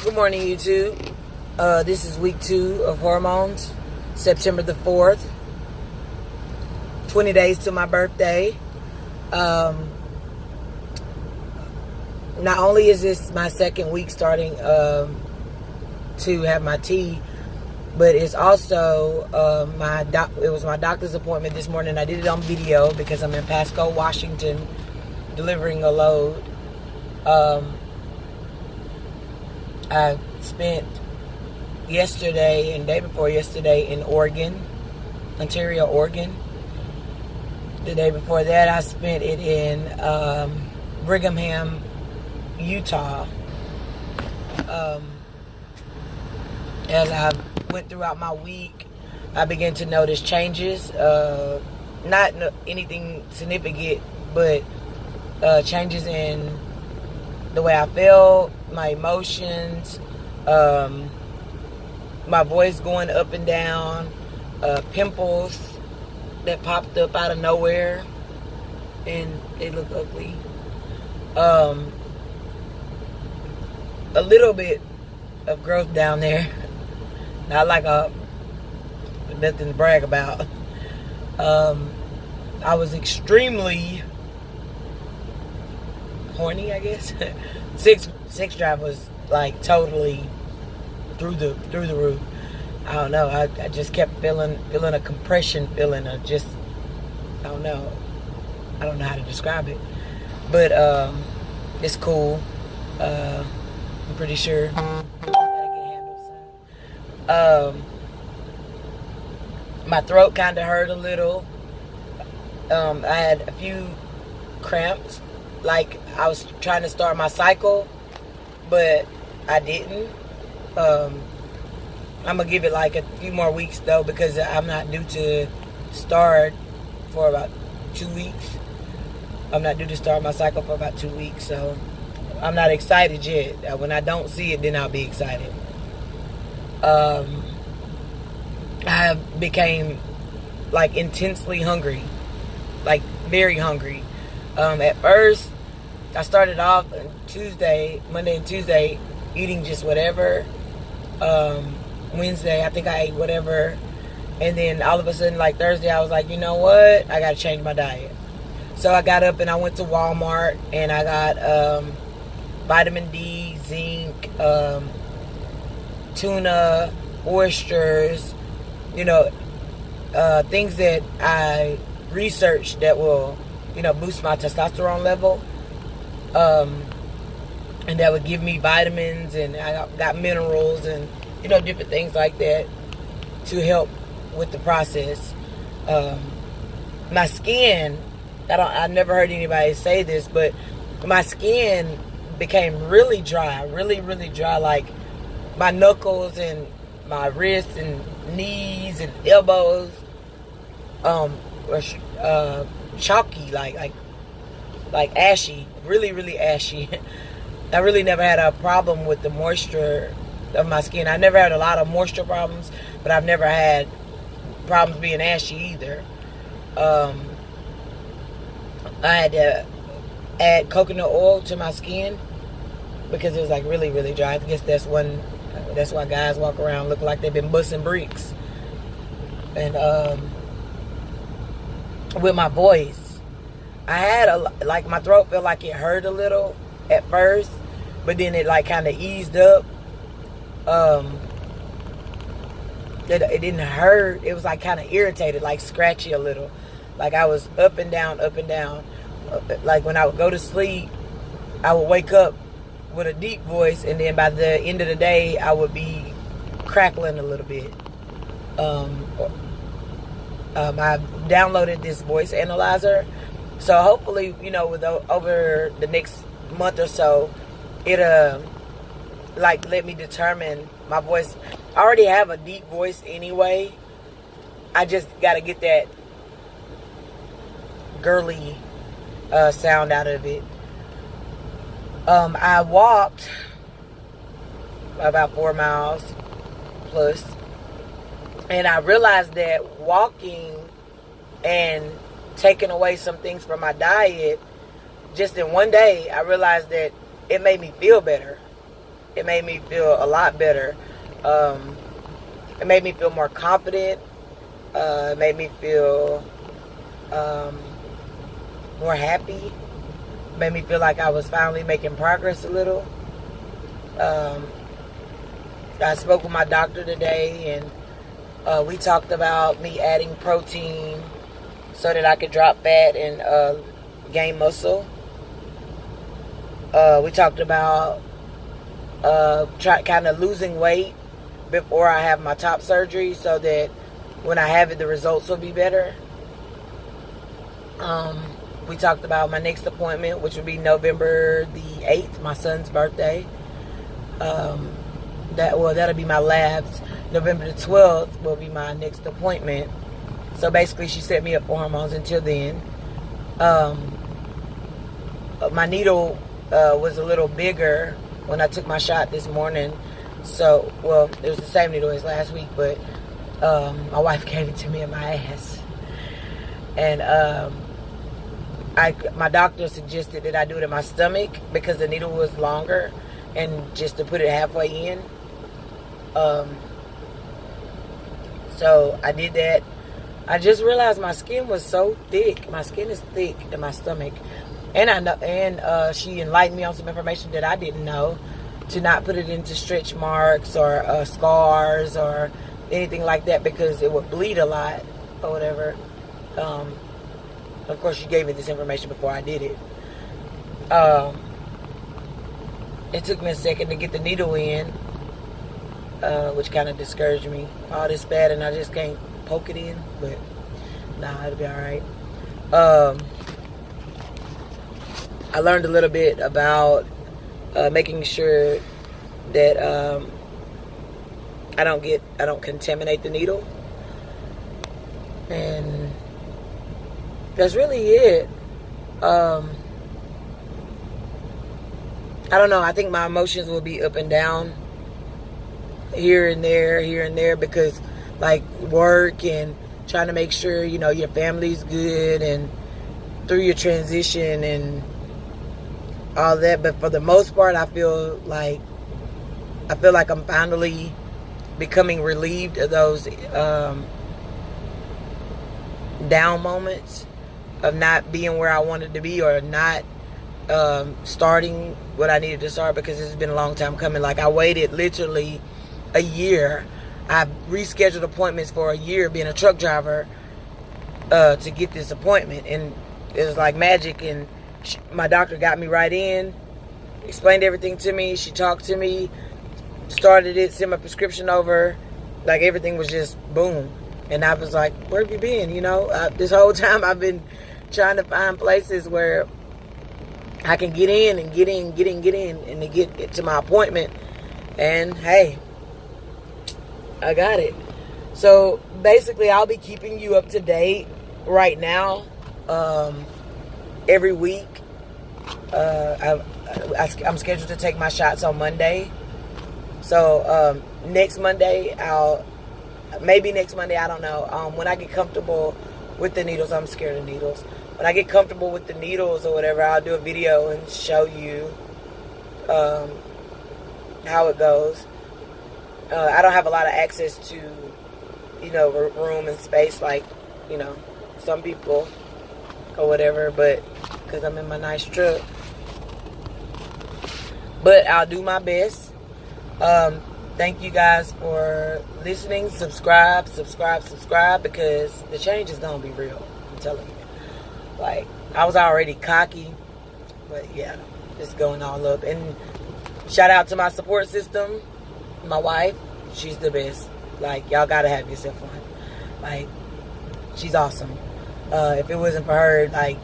Good morning, YouTube. This is week 2 of hormones, September the 4th. 20 days to my birthday. Not only is this my second week starting to have my tea, but it's also it was my doctor's appointment this morning. I did it on video because I'm in Pasco, Washington, delivering a load. I spent yesterday and day before yesterday in Oregon, Ontario, Oregon. The day before that, I spent it in Brigham, Utah. As I went throughout my week, I began to notice changes. Not anything significant, but changes in the way I felt, my emotions, my voice going up and down, pimples that popped up out of nowhere, and they look ugly. A little bit of growth down there. Not like nothing to brag about. I was extremely horny, I guess. Sex drive was like totally through the roof. I don't know. I just kept feeling a compression feeling of just, I don't know how to describe it, but it's cool. I'm pretty sure I gotta get handled soon. My throat kind of hurt a little. I had a few cramps, like I was trying to start my cycle, but I didn't. I'm gonna give it like a few more weeks though, because I'm not due to start for about 2 weeks. I'm not due to start my cycle for about 2 weeks, so I'm not excited yet. When I don't see it, then I'll be excited. I became like intensely hungry, like very hungry. At first, I started off on Monday and Tuesday, eating just whatever. Wednesday, I think I ate whatever. And then all of a sudden, like Thursday, I was like, you know what? I got to change my diet. So I got up and I went to Walmart and I got vitamin D, zinc, tuna, oysters, things that I researched that will, boost my testosterone level. And that would give me vitamins, and I got minerals and, different things like that to help with the process. My skin, I never heard anybody say this, but my skin became really dry, really, really dry. Like my knuckles and my wrists and knees and elbows, were chalky, like ashy, really, really ashy. I really never had a problem with the moisture of my skin. I never had a lot of moisture problems, but I've never had problems being ashy either. I had to add coconut oil to my skin because it was like really, really dry. I guess that's why guys walk around looking like they've been busting bricks. And with my voice, I had my throat felt like it hurt a little at first, but then it like kind of eased up. It didn't hurt. It was like kind of irritated, like scratchy a little. Like I was up and down, up and down. Like when I would go to sleep, I would wake up with a deep voice, and then by the end of the day, I would be crackling a little bit. I downloaded this voice analyzer, so hopefully, over the next month or so, it let me determine my voice. I already have a deep voice anyway. I just got to get that girly sound out of it. I walked about 4 miles plus, and I realized that walking and taking away some things from my diet, just in one day, I realized that it made me feel better. It made me feel a lot better. It made me feel more confident. It made me feel more happy. It made me feel like I was finally making progress a little. I spoke with my doctor today, and we talked about me adding protein so that I could drop fat and gain muscle. We talked about kind of losing weight before I have my top surgery so that when I have it, the results will be better. We talked about my next appointment, which would be November the 8th, my son's birthday. That'll be my labs. November the 12th will be my next appointment. So basically, she set me up for hormones until then. My needle was a little bigger when I took my shot this morning. So, well, it was the same needle as last week, but my wife gave it to me in my ass. And my doctor suggested that I do it in my stomach because the needle was longer, and just to put it halfway in. So I did that. I just realized my skin was so thick. My skin is thick in my stomach. And I know, and she enlightened me on some information that I didn't know, to not put it into stretch marks or scars or anything like that because it would bleed a lot or whatever. Of course, she gave me this information before I did it. It took me a second to get the needle in, which kind of discouraged me. All this fat and I just can't poke it in, but nah, it'll be all right. I learned a little bit about making sure that I don't contaminate the needle, and that's really it. I don't know. I think my emotions will be up and down, here and there, because like work and trying to make sure your family's good and through your transition and all that. But for the most part, I feel like I'm finally becoming relieved of those down moments of not being where I wanted to be, or not starting what I needed to start, because it's been a long time coming. Like, I waited literally a year. I rescheduled appointments for a year being a truck driver to get this appointment, and it was like magic. And my doctor got me right in, explained everything to me. She talked to me, started it, sent my prescription over. Like, everything was just boom. And I was like, where have you been? This whole time I've been trying to find places where I can get in and get in and to get to my appointment. And hey, I got it. So basically, I'll be keeping you up to date right now. Every week, I'm scheduled to take my shots on Monday. So next Monday, maybe next Monday, I don't know. When I get comfortable with the needles, I'm scared of needles. When I get comfortable with the needles or whatever, I'll do a video and show you how it goes. I don't have a lot of access to, room and space like, some people or whatever, but because I'm in my nice truck. But I'll do my best. Thank you guys for listening. Subscribe, because the change is going to be real. I'm telling you. Like, I was already cocky, but yeah, it's going all up. And shout out to my support system, my wife. She's the best. Like, y'all got to have yourself one. Like, she's awesome. If it wasn't for her, like,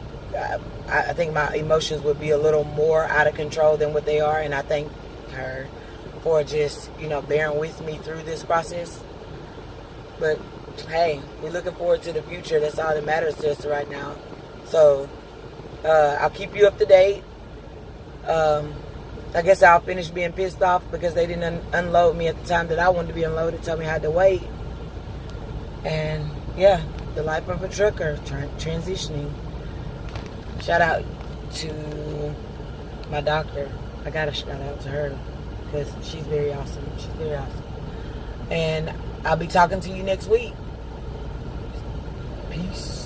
I think my emotions would be a little more out of control than what they are. And I thank her for just, bearing with me through this process. But hey, we're looking forward to the future. That's all that matters to us right now. So I'll keep you up to date. I guess I'll finish being pissed off because they didn't unload me at the time that I wanted to be unloaded. Tell me I had to wait. And yeah, the life of a trucker, transitioning. Shout out to my doctor. I got to shout out to her. because she's very awesome. She's very awesome. And I'll be talking to you next week. Peace.